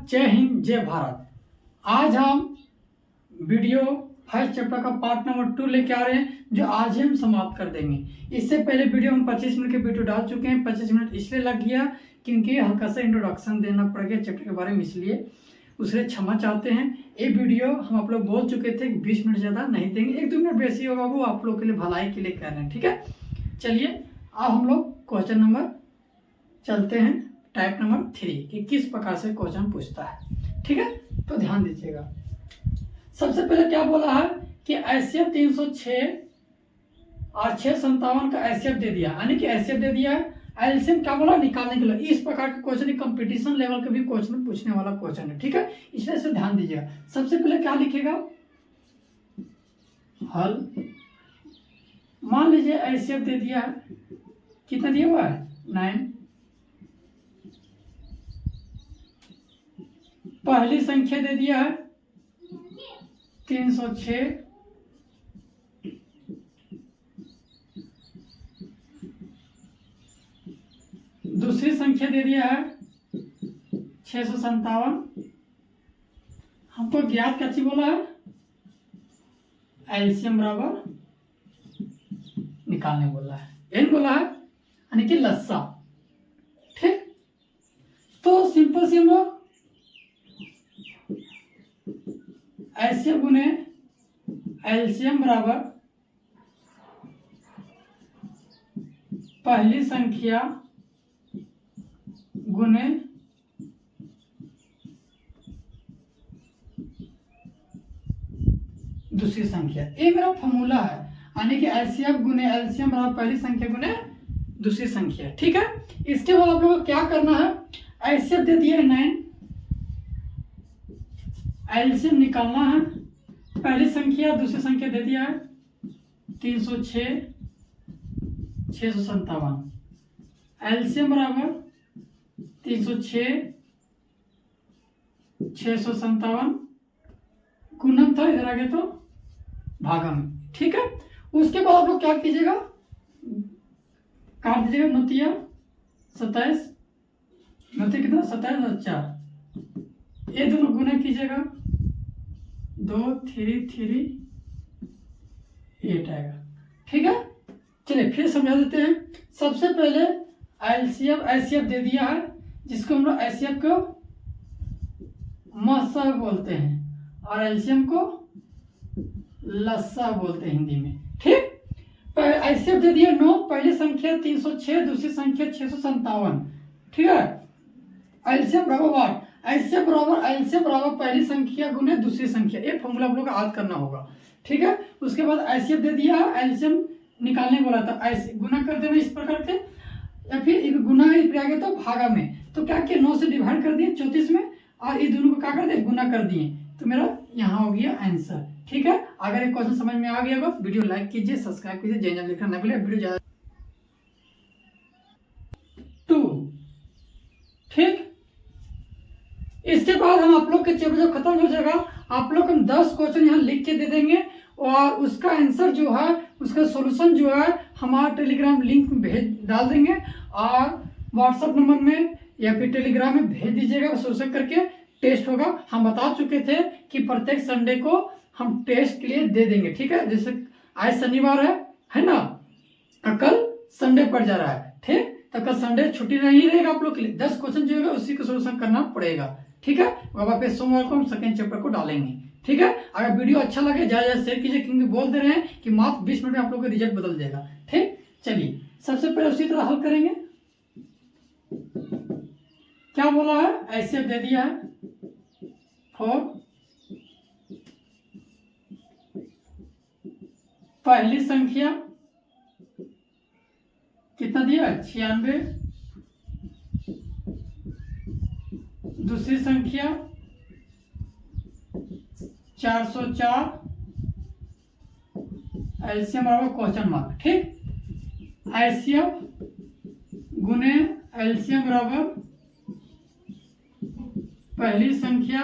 जय हिंद जय भारत। आज हम वीडियो फर्स्ट चैप्टर का पार्ट नंबर 2 लेके आ रहे हैं, जो आज ही हम समाप्त कर देंगे। इससे पहले वीडियो हम 25 मिनट के वीडियो डाल चुके हैं। 25 मिनट इसलिए लग गया क्योंकि हल्का सा इंट्रोडक्शन देना पड़ गया चैप्टर के बारे में, इसलिए उससे क्षमा चाहते हैं। ये वीडियो हम आप लोग बोल चुके थे कि 20 मिनट ज़्यादा नहीं देंगे, 1-2 मिनट बेसी होगा, वो आप लोग के लिए भलाई के लिए कर रहे हैं। ठीक है, चलिए अब हम लोग क्वेश्चन नंबर चलते हैं, टाइप नंबर 3 कि किस प्रकार से क्वेश्चन पूछता है। ठीक है, तो ध्यान दीजिएगा। सबसे पहले क्या बोला है कि एचसीएफ 306 और 657 का एचसीएफ दे दिया, यानी कि एचसीएफ दे दिया है। एलसीएम क्या बोला, निकालने के लिए। इस प्रकार के क्वेश्चन कंपटीशन लेवल के भी क्वेश्चन पूछने वाला क्वेश्चन है। ठीक है, इसलिए से ध्यान दीजिएगा। सबसे पहले क्या लिखेगा, हल। मान लीजिए एचसीएफ दे दिया है, कितना दिया हुआ है 9। पहली संख्या दे दिया है 306, दूसरी संख्या दे दिया है 657। हमको ज्ञात क्या चीज बोला है, एलसीएम बराबर निकालने बोला है, एन बोला है, यानी कि लस्सा। ठीक, तो सिंपल सी हम लोग एचसीएफ गुने एलसीएम बराबर पहली संख्या गुने दूसरी संख्या, ये मेरा फॉर्मूला है। यानी कि एचसीएफ गुने एलसीएम बराबर पहली संख्या गुने दूसरी संख्या। ठीक है, इसके बाद आप लोगों को क्या करना है, एचसीएफ दे दिया है 9, एलसीएम निकालना है। पहली संख्या दूसरी संख्या दे दिया है 306 657, एलसीएम बराबर 306 657, गुणन था, इधर आगे तो भागम। ठीक है, उसके बाद आप लोग क्या कीजिएगा, काट दीजिएगा, नोतिया 27, नोतिया कितना 27 और 4, ये दोनों गुना कीजिएगा, 2 3 3 8 आएगा। ठीक है, चलिए फिर समझा देते हैं। सबसे पहले एलसीएफ एचसीएफ दे दिया है, जिसको हम लोग एचसीएफ को मस्सा बोलते हैं और एलसीएम को लस्सा बोलते हैं हिंदी में। ठीक, एचसीएफ दे दिया 9, पहली संख्या 306, दूसरी संख्या 657। ठीक है, एलसीएम बराबर वाट, एचसीएफ बराबर पहली संख्या गुने दूसरी संख्या। ये फॉर्मूला आप लोग को याद करना होगा। ठीक है, उसके बाद एचसीएफ दे दिया है, एलसीएम निकालने बोला था, ऐसे गुना कर देना इस प्रकार के, या फिर गुना इधर आ गया तो भागा में, तो क्या किया 9 से डिवाइड कर दिए 34 में, और ये दोनों को क्या कर दिए, गुना कर दिए, तो मेरा यहाँ हो गया आंसर। ठीक है, अगर ये क्वेश्चन समझ में आ गया होगा, वीडियो लाइक कीजिए, सब्सक्राइब कीजिए, जय जय लिखना न भूलिए। वीडियो ज्यादा 2। ठीक, इसके बाद हम आप लोग के चैप्टर जब खत्म हो जाएगा, आप लोग हम 10 क्वेश्चन यहाँ लिख के दे देंगे, और उसका आंसर जो है, उसका सॉल्यूशन जो है हमारा टेलीग्राम लिंक में भेज डाल देंगे, और व्हाट्सएप नंबर में या फिर टेलीग्राम में भेज दीजिएगा, सॉल्यूशन करके टेस्ट होगा। हम बता चुके थे कि प्रत्येक संडे को हम टेस्ट के लिए दे देंगे। ठीक है, जैसे आज शनिवार है ना, कल संडे पड़ जा रहा है। ठीक, तो कल संडे छुट्टी नहीं रहेगा आप लोग के लिए, 10 क्वेश्चन जो होगा उसी का सॉल्यूशन करना पड़ेगा। ठीक है, वापस सोमवार को हम सेकेंड चैप्टर को डालेंगे। ठीक है, अगर वीडियो अच्छा लगे ज्यादा शेयर कीजिए, क्योंकि बोल दे रहे हैं कि मात्र 20 मिनट में आप लोग का रिजल्ट बदल जाएगा। ठीक, चलिए सबसे पहले उसी तरह हल करेंगे। क्या बोला है, एचसीएफ दे दिया है 4, पहली संख्या कितना दिया 96, दूसरी संख्या 404, एलसीएम बराबर क्वेश्चन मार्क। ठीक, एचसीएफ गुने एलसीएम बराबर पहली संख्या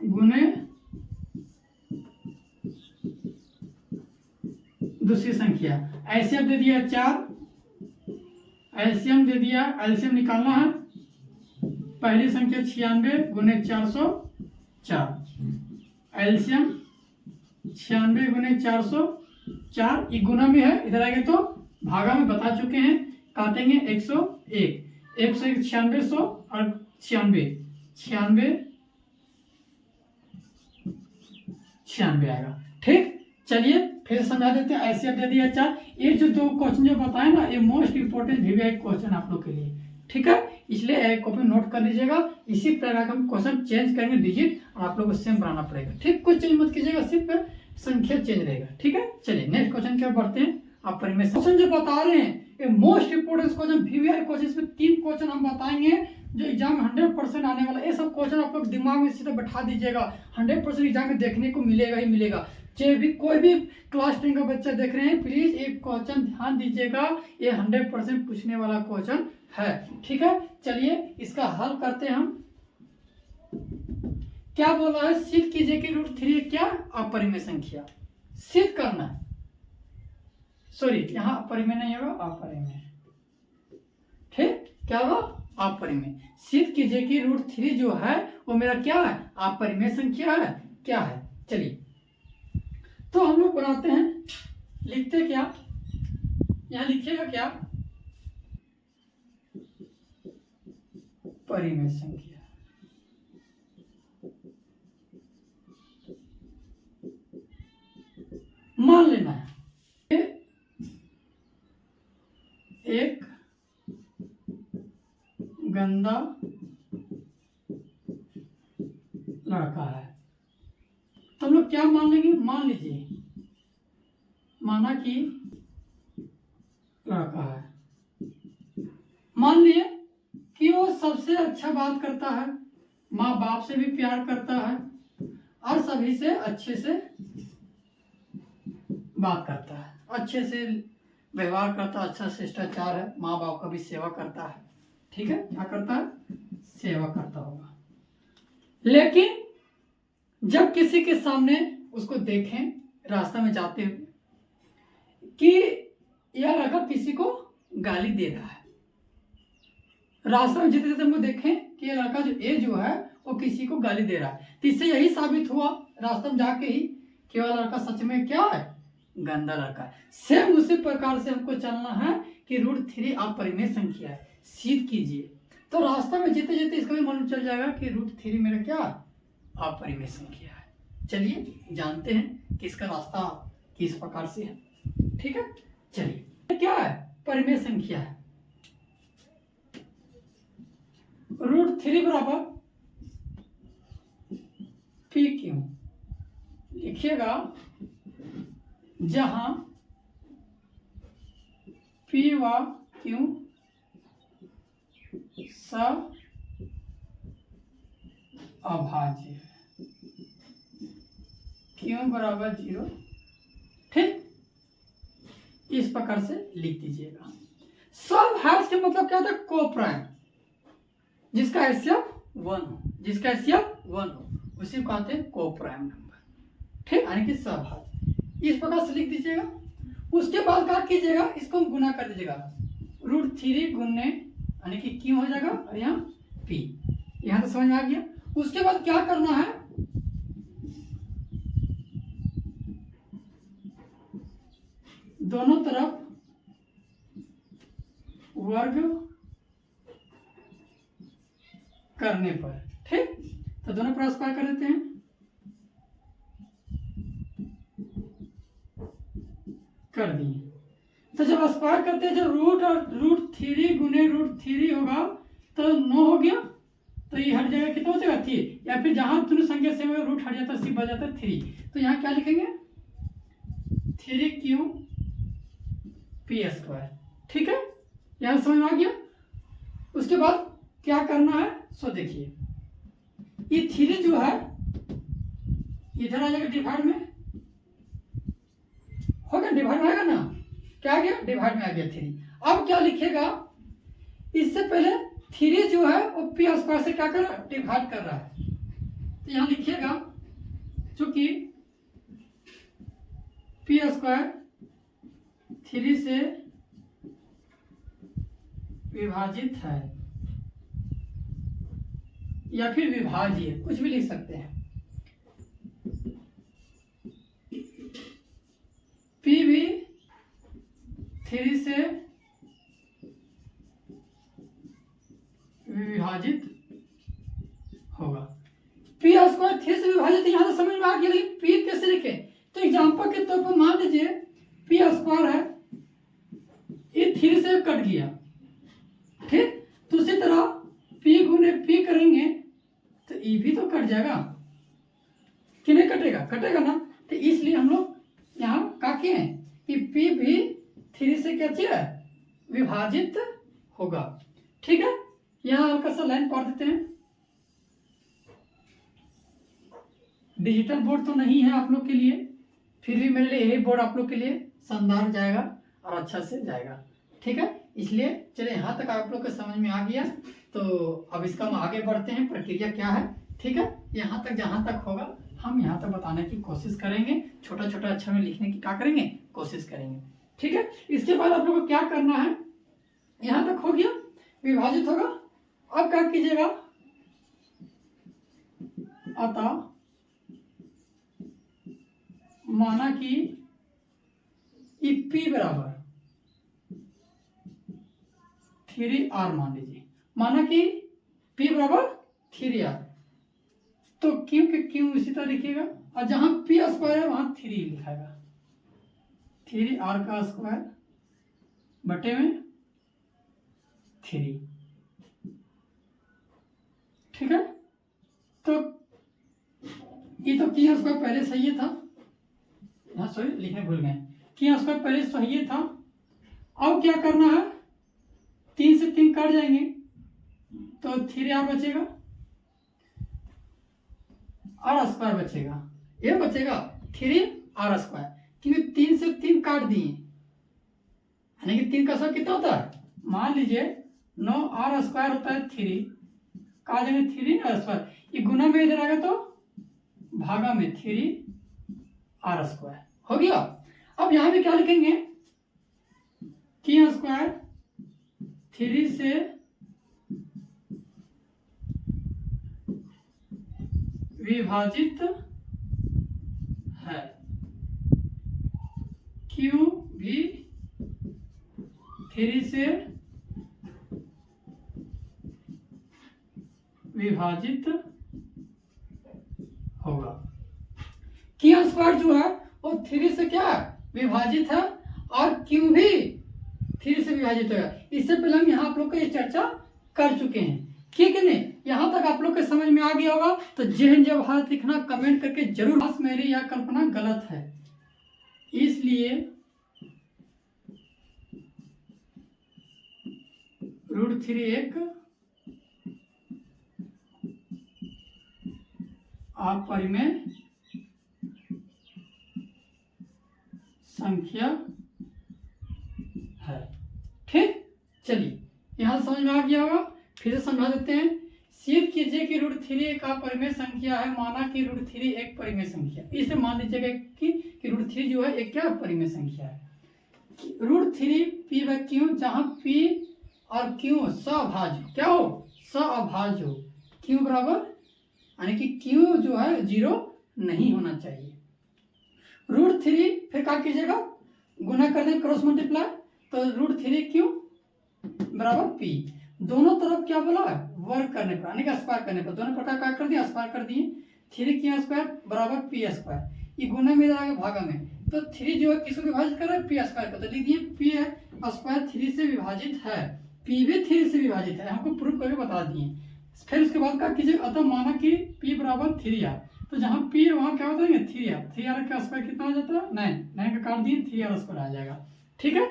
गुने दूसरी संख्या। एलसीएम दे दिया 4, एलसीएम दे दिया, एलसीएम निकालना है। पहली संख्या 96 गुने 404, एलसीएम 96 गुने 404, ये गुना में है, इधर आएगा तो भागा में बता चुके हैं, काटेंगे 101, 101 96 100 और 96 आएगा। ठीक, चलिए फिर समझा देते हैं। ऐसे दे दिया। अच्छा, ये जो दो क्वेश्चन जो बताए ना, ये मोस्ट इंपोर्टेंट वीवीआई क्वेश्चन आप लोग के लिए, ठीक है, इसलिए एक कॉपी नोट कर लीजिएगा। इसी प्रकार का हम क्वेश्चन चेंज करेंगे डिजिट, और आप लोग को सेम बनाना पड़ेगा। ठीक, कुछ चेंज मत कीजिएगा, सिर्फ संख्या चेंज रहेगा। ठीक है, चलिए नेक्स्ट क्वेश्चन की ओर बढ़ते हैं। आप परिमेय क्वेश्चन जो बता रहे हैं ये most important question VVI question, इसमें 3 क्वेश्चन हम बताएंगे जो एग्जाम में 100% आने वाला। ये सब क्वेश्चन आप लोग दिमाग में सीधा बैठा दीजिएगा, 100% एग्जाम में देखने को मिलेगा ही मिलेगा। चाहे भी कोई भी क्लास 10 का बच्चा देख रहे हैं, प्लीज एक क्वेश्चन ध्यान दीजिएगा, ये 100% पूछने वाला क्वेश्चन है। ठीक है, चलिए इसका हल करते हैं हम। क्या बोला है, सिद्ध कीजिए कि √3 क्या अपरिमेय संख्या, सिद्ध करना है। सॉरी, यहाँ अपरिमेय नहीं होगा, अपरिमेय। ठीक, क्या होगा, अपरिमेय। सिद्ध कीजिए कि √3 जो है वो मेरा क्या है, अपरिमेय संख्या है, क्या है। चलिए तो हम लोग बनाते हैं, लिखते क्या, यहां लिखिएगा क्या, परिमेय संख्या। मान लेना है एक गंदा लड़का है, तो हम लोग क्या मान लेंगे, मान लीजिए माना कि लड़का है, मान लिए कि वो सबसे अच्छा बात करता है, माँ बाप से भी प्यार करता है और सभी से अच्छे से बात करता है, अच्छे से व्यवहार करता है, अच्छा शिष्टाचार है, माँ बाप का भी सेवा करता है। ठीक है, क्या करता है, सेवा करता होगा। लेकिन जब किसी के सामने उसको देखें रास्ता में जाते हुए कि यह लड़का किसी को गाली दे रहा है, रास्ता में जितने हमको देखें कि यह लड़का जो है वो किसी को गाली दे रहा है, तो इससे यही साबित हुआ रास्ते में जाके ही कि वह लड़का सच में क्या है, गंदा लड़का है। सेम उसी प्रकार से हमको चलना है कि √3 अपरिमेय संख्या है, सिद्ध कीजिए। तो रास्ता में जीते जीते इसका भी मालूम चल जाएगा कि √3 मेरा क्या अपरिमेय संख्या है। चलिए जानते हैं कि इसका रास्ता किस प्रकार से है। ठीक है, चलिए क्या है, परिमेय संख्या है। √3 बराबर पी क्यू लिखिएगा, जहां पी व क्यू सब अभाज्य है, क्यों बराबर 0। ठीक, इस प्रकार से लिख दीजिएगा। सब हैश के मतलब क्या होता है, कोप्राइम, जिसका हैसियत 1 हो, जिसका हैसियत 1 हो उसी को कहते हैं कोप्राइम नंबर। ठीक, यानी कि सब हैश, इस प्रकार से लिख दीजिएगा। उसके बाद क्या कीजिएगा, इसको गुना कर दीजिएगा, √3 गुने यानी कि क्यों हो जाएगा, और यहाँ पी, यहाँ तो समझ में आ गया। उसके बाद क्या करना है, दोनों तरफ वर्ग करने पर। ठीक, तो दोनों पर स्क्वायर कर देते हैं, कर दिए। तो जब स्क्वायर करते हैं, जब रूट और √3 गुने √3 होगा तो 9 हो गया, तो ये हट जाएगा, कितना हो जाएगा 3, या फिर जहां दोनों संख्या से रूट हट जाता है सी बच जाता है 3, तो यहाँ क्या लिखेंगे 3q p²। ठीक है, यहाँ समझ में आ गया। उसके बाद क्या करना है, सो देखिए ये 3 जो है इधर आ जाएगा डिवाइड में, हो गया डिवाइड में आएगा ना, क्या आ गया, डिवाइड में आ गया 3। अब क्या लिखेगा, इससे पहले 3 जो है वो p² से क्या कर रहा है, डिवाइड कर रहा है, तो यहाँ लिखिएगा चूंकि p² 3 से विभाजित है, या फिर विभाज्य, कुछ भी लिख सकते हैं। P भी 3 से विभाजित होगा। P स्क्वायर 3 से विभाजित, यहां तो समझ में आ गया, लेकिन P कैसे लिखे? तो एग्जांपल के तौर पर मान लीजिए P स्क्वायर है, ये 3 से कट गया, ठीक। तो उसी तरह P गुने P करेंगे तो E भी तो कट जाएगा कि नहीं कटेगा? कटेगा ना। तो इसलिए हम लोग यहाँ क्या किए हैं कि P भी 3 से क्या चाहिए? विभाजित होगा, ठीक है। यहाँ हल्का सा लाइन पढ़ देते हैं। डिजिटल बोर्ड तो नहीं है आप लोग के लिए, फिर भी मेरे लिए यही बोर्ड आप लोग के लिए शानदार जाएगा और अच्छा से जाएगा, ठीक है। इसलिए चलिए यहाँ तक आप लोग को समझ में आ गया, तो अब इसका हम आगे बढ़ते हैं, प्रक्रिया क्या है, ठीक है। यहाँ तक जहाँ तक होगा हम यहाँ तक बताने की कोशिश करेंगे, छोटा छोटा अक्षर में लिखने की क्या करेंगे? कोशिश करेंगे, ठीक है। इसके बाद आप लोग को क्या करना है, यहाँ तक हो गया, विभाजित होगा। अब क्या कीजिएगा, अतः माना कि P बराबर 3R मान लीजिए, माना कि P बराबर 3R, तो Q के Q इसी तरह लिखिएगा, और जहां P स्क्वायर है वहां 3 लिखाएगा, 3R का स्क्वायर बटे में 3, ठीक है। तो ये तो Q स्क्वायर पहले सही था, हाँ सॉरी लिखने भूल गए, Q स्क्वायर पहले सही था। अब क्या करना है, 3 से 3 कट जाएंगे तो 3R बचेगा, R स्क्वायर बचेगा, ये बचेगा 3R स्क्वायर, क्योंकि 3 से 3 काट दिए, यानी कि 3 का स्क्वायर कितना होता है? मान लीजिए 9R स्क्वायर होता है 3, काट देंगे 3R स्क्वायर, ये गुना में इधर आएगा तो भागा में 3R स्क्वायर हो गया। अब यहां भी क्या लिखेंगे, Q स्क्वायर 3 से विभाजित है, Q भी 3 से विभाजित होगा। Q स्क्वायर जो है वो 3 से क्या विभाजित है, और Q भी 3 से विभाजित होगा। इससे पहले हम यहाँ आप लोग को ये चर्चा कर चुके हैं, ठीक है नहीं? यहाँ तक आप लोग के समझ में आ गया होगा। तो जय हिंद जय भारत लिखना कमेंट करके जरूर, बस मेरी यह कल्पना गलत है, इसलिए √3 एक अपरिमेय संख्या है, ठीक। चलिए यहां समझ में आ गया होगा, फिर से समझा देते हैं। सिद्ध कीजिए कि √3 एक अपरिमेय संख्या है, माना कि √3 एक परिमेय संख्या, इसे मान लीजिएगा कि √3 जो है एक क्या परिमेय संख्या है। √3 P/Q, जहां P और Q सभाज्य क्या हो, सअभाज्य हो, Q बराबर यानी कि Q जो है 0 नहीं होना चाहिए। √3 फिर क्या कीजिएगा, गुना कर दें, क्रॉस मल्टीप्लाई, तो √3Q बराबर P, दोनों तरफ क्या बोला है, वर्ग करने पर, यानी कि स्क्वायर करने पर, दोनों प्रकार क्या कर दिया, स्क्वायर कर दिए। 3Q स्क्वायर बराबर P स्क्वायर, ये गुना में जाएगा भागा में, तो 3 जो है किसको विभाजित कर रहा है, P स्क्वायर को, तो लिख दिए P स्क्वायर 3 से विभाजित है, P भी 3 से विभाजित है, हमको प्रूफ करके बता दिए। फिर उसके बाद क्या कीजिए, अतः माना कि P बराबर 3R, तो जहाँ P है वहाँ क्या होता है 3R का स्क्वायर कितना हो जाता है 9 का काट दिए 3R स्क्वायर आ जाएगा, ठीक है।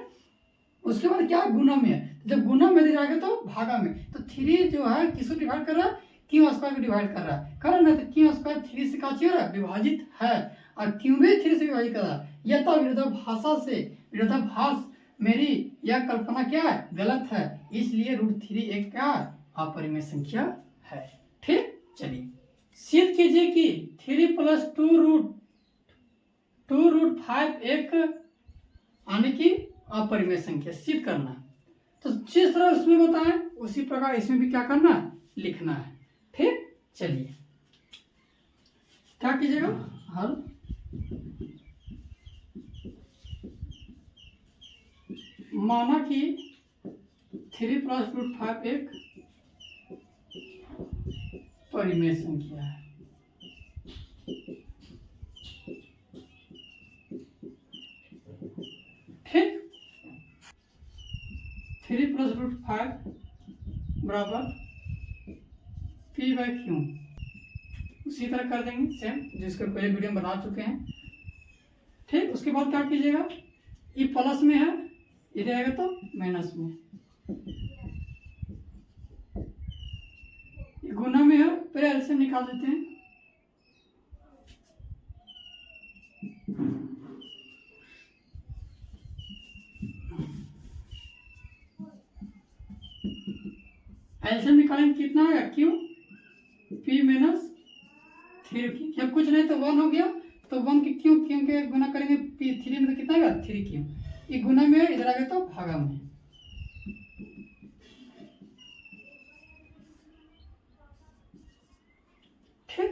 उसके बाद क्या गुना में है, जब गुना में जाएगा तो भागा में, तो 3 जो है किसको डिवाइड कर रहा है, Q स्क्वायर को डिवाइड कर रहा है, कर ना, तो Q स्क्वायर 3 से क्या चाहिए विभाजित है, और Q भी 3 से विभाजित कर रहा है। यह तो विरोधाभासा से, विरोधाभास मेरी यह कल्पना क्या है, गलत है, इसलिए √3 एक क्या अपरिमेय संख्या है, ठीक। चलिए सिद्ध कीजिए कि 3 + 2√5 एक यानी कि अपरिमेय संख्या, सिद्ध करना है। तो जिस तरह उसमें बताएं उसी प्रकार इसमें भी क्या करना है, लिखना है, ठीक। चलिए क्या कीजिएगा, हल माना कि 3 + √5 एक परिमेय संख्या है। ठीक, 3 + √5 बराबर P/Q। उसी तरह कर देंगे सेम जिसके पहले वीडियो में बना चुके हैं। ठीक, उसके बाद क्या कीजिएगा, ये प्लस में है, इधर आएगा तो माइनस में, ये गुना में है, पहले एलसीएम निकाल देते हैं। एलसीएम निकालेंगे कितना आएगा, क्यू P - 3Q। जब कुछ नहीं तो 1 हो गया, तो 1 की क्यू के गुना करेंगे P3 में, तो कितना आएगा 3Q। ये गुना में है, इधर आ गया तो भागा में। ठीक,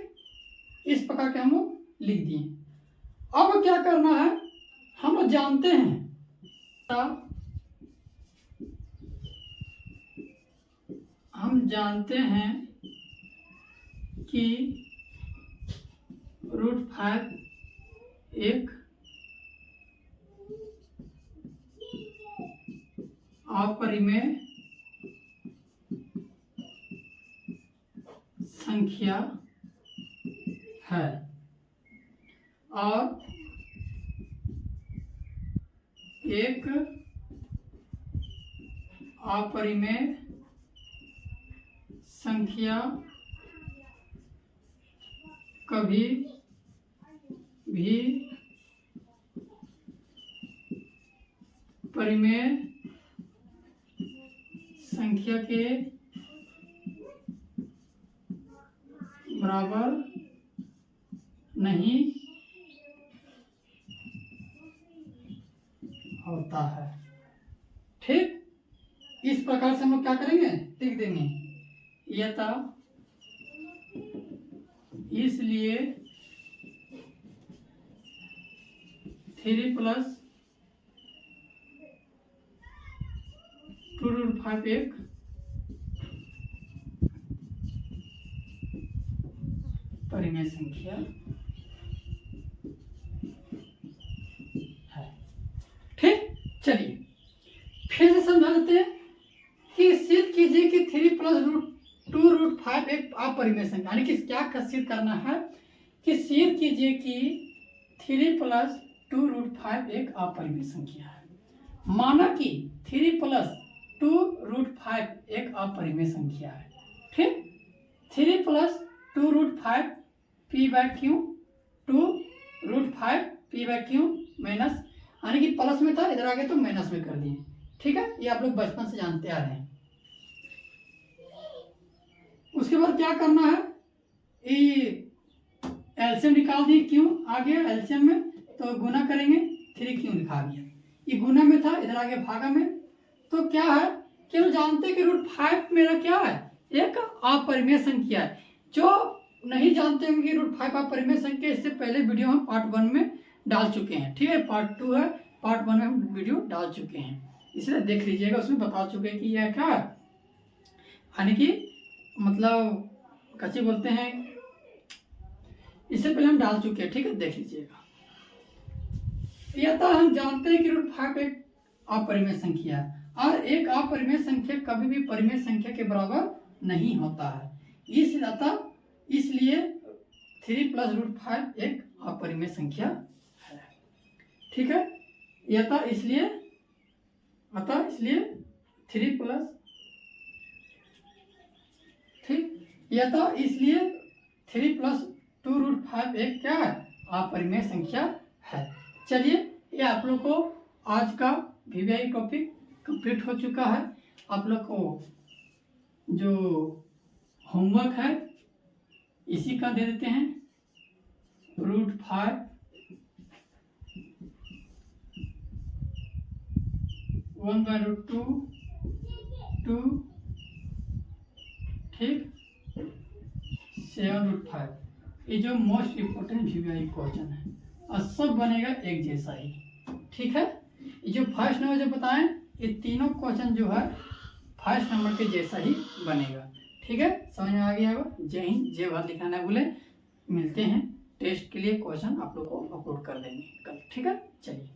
इस प्रकार के हम लोग लिख दिए। अब क्या करना है, हम लोग जानते हैं कि √5 एक अपरिमेय संख्या है और एक अपरिमेय संख्या कभी भी परिमेय संख्या के बराबर नहीं होता है। ठीक, इस प्रकार से हम लोग क्या करेंगे, लिख देंगे यथा इसलिए 3 + 2√5 एक परिमेय संख्या है। ठीक, चलिए फिर से समझा देते हैं कि सिद्ध कीजिए कि 3 + 2√5 एक अपरिमेय संख्या, यानी कि क्या सिद्ध करना है कि सिद्ध कीजिए कि 3 + 2√5 एक अपरिमेय संख्या है। माना कि 3 + 2√5 एक अपरिमेय संख्या है। ठीक, 3 + 2√5 P/Q, 2√5 P/Q माइनस, यानी कि प्लस में था, इधर आगे तो माइनस में कर दिए। ठीक है, ये आप लोग बचपन से जानते आ रहे हैं। उसके बाद क्या करना है, ये एलसीएम निकाल दिए, क्यों आ गया एलसीएम में, तो गुना करेंगे 3Q लिखा दिया। ये गुना में था, इधर आगे भागा में, तो क्या है कि हम जानते हैं कि √5 मेरा क्या है, एक अपरिमेय संख्या है। जो नहीं जानते होंगे कि √5 अपरिमेय संख्या, इससे पहले वीडियो हम पार्ट 1 में डाल चुके हैं। ठीक है, पार्ट 2 है, पार्ट 1 में हम वीडियो डाल चुके हैं, इसलिए देख लीजिएगा, उसमें बता चुके हैं कि यह क्या है, यानी कि मतलब कैसे बोलते हैं, इससे पहले हम डाल चुके हैं। ठीक है, देख लीजिएगा। यथा हम जानते हैं कि √5 एक अपरिमेय संख्या है और एक अपरिमेय संख्या कभी भी परिमेय संख्या के बराबर नहीं होता है। इसलिए 3 + √5 एक अपरिमेय संख्या है। ठीक है, यथा इसलिए 3 + ठीक, यथा इसलिए 3 + 2√5 एक क्या है, अपरिमेय संख्या है। चलिए, ये आप लोग को आज का वीवीआई टॉपिक कंप्लीट हो चुका है। आप लोग को जो होमवर्क है इसी का दे देते हैं, √5 1/√2 2, ठीक, 7√5 ये जो मोस्ट इम्पोर्टेंट VVI क्वेश्चन है और सब बनेगा एक जैसा ही। ठीक है, ये जो फर्स्ट नंबर जो बताएं ये तीनों क्वेश्चन जो है फर्स्ट नंबर के जैसा ही बनेगा। ठीक है, समझ में आ गया होगा। जय हिंद, जय भारत लिखना ना भूलें। मिलते हैं टेस्ट के लिए, क्वेश्चन आप लोग को अपलोड कर देंगे कल। ठीक है, चलिए।